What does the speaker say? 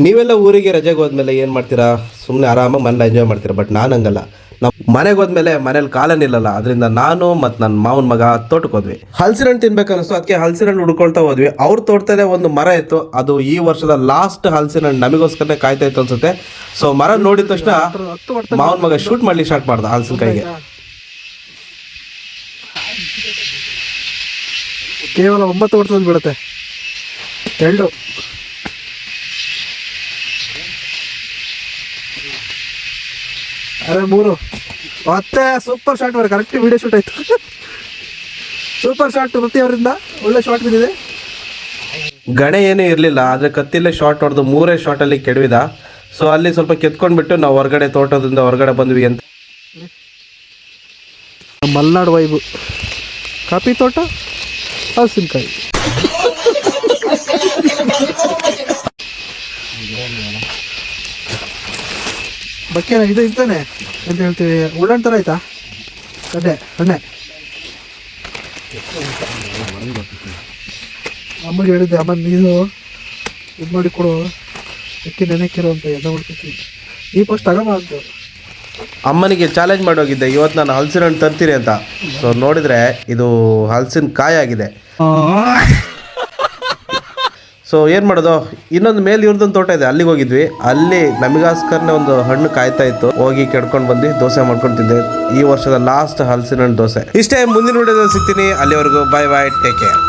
ನೀವೆಲ್ಲ ಊರಿಗೆ ರಜೆಗೆ ಹೋದ್ಮೇಲೆ ಏನು ಮಾಡ್ತೀರಾ? ಸುಮ್ಮನೆ ಆರಾಮಾಗಿ ಮನೇಲಿ ಎಂಜಾಯ್ ಮಾಡ್ತೀರಾ. ಬಟ್ ನಾನು ಹಂಗಲ್ಲ. ನಾವು ಮನೆಗೆ ಹೋದ್ಮೇಲೆ ಮನೇಲಿ ಕಾಲ ನಿಲ್ಲಲ್ಲ. ಅದರಿಂದ ನಾನು ಮತ್ತು ನನ್ನ ಮಾವನ ಮಗ ತೋಟಕ್ಕೆ ಹೋದ್ವಿ. ಹಲಸಿನ ಹಣ್ಣು ತಿನ್ಬೇಕನ್ನಿಸ್ತು, ಅದಕ್ಕೆ ಹಲಸಿನ ಹಣ್ಣು ಹುಡ್ಕೊಳ್ತಾ ಹೋದ್ವಿ. ಅವ್ರ ತೋಟದಲ್ಲೇ ಒಂದು ಮರ ಇತ್ತು. ಅದು ಈ ವರ್ಷದ ಲಾಸ್ಟ್ ಹಲಸಿನ ಹಣ್ಣು ನಮಗೋಸ್ಕರನೇ ಕಾಯ್ತಾ ಇತ್ತು ಅನ್ಸುತ್ತೆ. ಸೊ ಮರ ನೋಡಿದ ತಕ್ಷಣ ಮಾವನ ಮಗ ಶೂಟ್ ಮಾಡ್ಲಿಕ್ಕೆ ಸ್ಟಾರ್ಟ್ ಮಾಡ್ದ ಹಲಸಿನಕಾಯಿಗೆ. ಕೇವಲ 9 ವರ್ಷದಲ್ಲಿ ಬೀಳುತ್ತೆ 2. ಅರೆ 3 ಮತ್ತೆ ಸೂಪರ್ ಶಾಟ್ ಬರ ಕರೆಕ್ಟ್ ವಿಡಿಯೋ ಶೂಟ್ ಆಯ್ತು. ಸೂಪರ್ ಶಾಟ್ ವೃತ್ತಿ ಅವರಿಂದ ಒಳ್ಳೆ ಶಾಟ್ ಬಿದ್ದಿದೆ. ಗಣೆ ಏನೂ ಇರಲಿಲ್ಲ, ಆದರೆ ಕತ್ತಿಲ್ಲೇ ಶಾಟ್ ಹೊಡೆದು 3 ಶಾಟಲ್ಲಿ ಕೆಡವಿದ. ಸೊ ಅಲ್ಲಿ ಸ್ವಲ್ಪ ಕೆತ್ಕೊಂಡ್ಬಿಟ್ಟು ನಾವು ಹೊರಗಡೆ ತೋಟದಿಂದ ಹೊರಗಡೆ ಬಂದ್ವಿ ಅಂತ. ಮಲ್ನಾಡು ವೈಬು, ಕಾಫಿ ತೋಟ, ಹಲಸಿನಕಾಯಿ. ಬಕ್ಕೇನ ಇದು ಇರ್ತಾನೆ ಅಂತ ಹೇಳ್ತೀವಿ. ಉಳ್ಳಾಣ್ ಥರ ಆಯ್ತಾ? ಕಣ್ಣೆ ಅಮ್ಮಗೆ ಹೇಳಿದ್ದೆ, ಅಮ್ಮ ನೀನು ಇದು ಮಾಡಿ ಕೊಡು, ಅಕ್ಕಿ ನೆನೆಕ್ಕಿರೋ ಅಂತ ಎದ ಹುಡ್ತೀನಿ. ಈ ಫಸ್ಟ್ ತಗೊಂಬ ಅಂತ ಅಮ್ಮನಿಗೆ ಚಾಲೆಂಜ್ ಮಾಡೋಗಿದ್ದೆ, ಇವತ್ತು ನಾನು ಹಲಸಿನ ಹಣ್ಣು ತರ್ತೀನಿ ಅಂತ. ಸೊ ನೋಡಿದರೆ ಇದು ಹಲಸಿನ ಕಾಯಿ ಆಗಿದೆ. ಸೊ ಏನು ಮಾಡೋದು, ಇನ್ನೊಂದು ಮೇಲೆ ಇವ್ರದ್ದೊಂದು ತೋಟ ಇದೆ, ಅಲ್ಲಿಗೆ ಹೋಗಿದ್ವಿ. ಅಲ್ಲಿ ನಮಗೋಸ್ಕರನೇ ಒಂದು ಹಣ್ಣು ಕಾಯ್ತಾ ಇತ್ತು. ಹೋಗಿ ಕೆಡ್ಕೊಂಡು ಬಂದು ದೋಸೆ ಮಾಡ್ಕೊಂಡು ತಿಂದೆ. ಈ ವರ್ಷದ ಲಾಸ್ಟ್ ಹಲಸಿನ ಹಣ್ಣು ದೋಸೆ. ಇಷ್ಟೇ, ಮುಂದಿನ ವಿಡಿಯೋದಲ್ಲಿ ಸಿಗ್ತೀನಿ. ಅಲ್ಲಿವರೆಗೂ ಬಾಯ್ ಬಾಯ್, ಟೇಕ್ ಕೇರ್.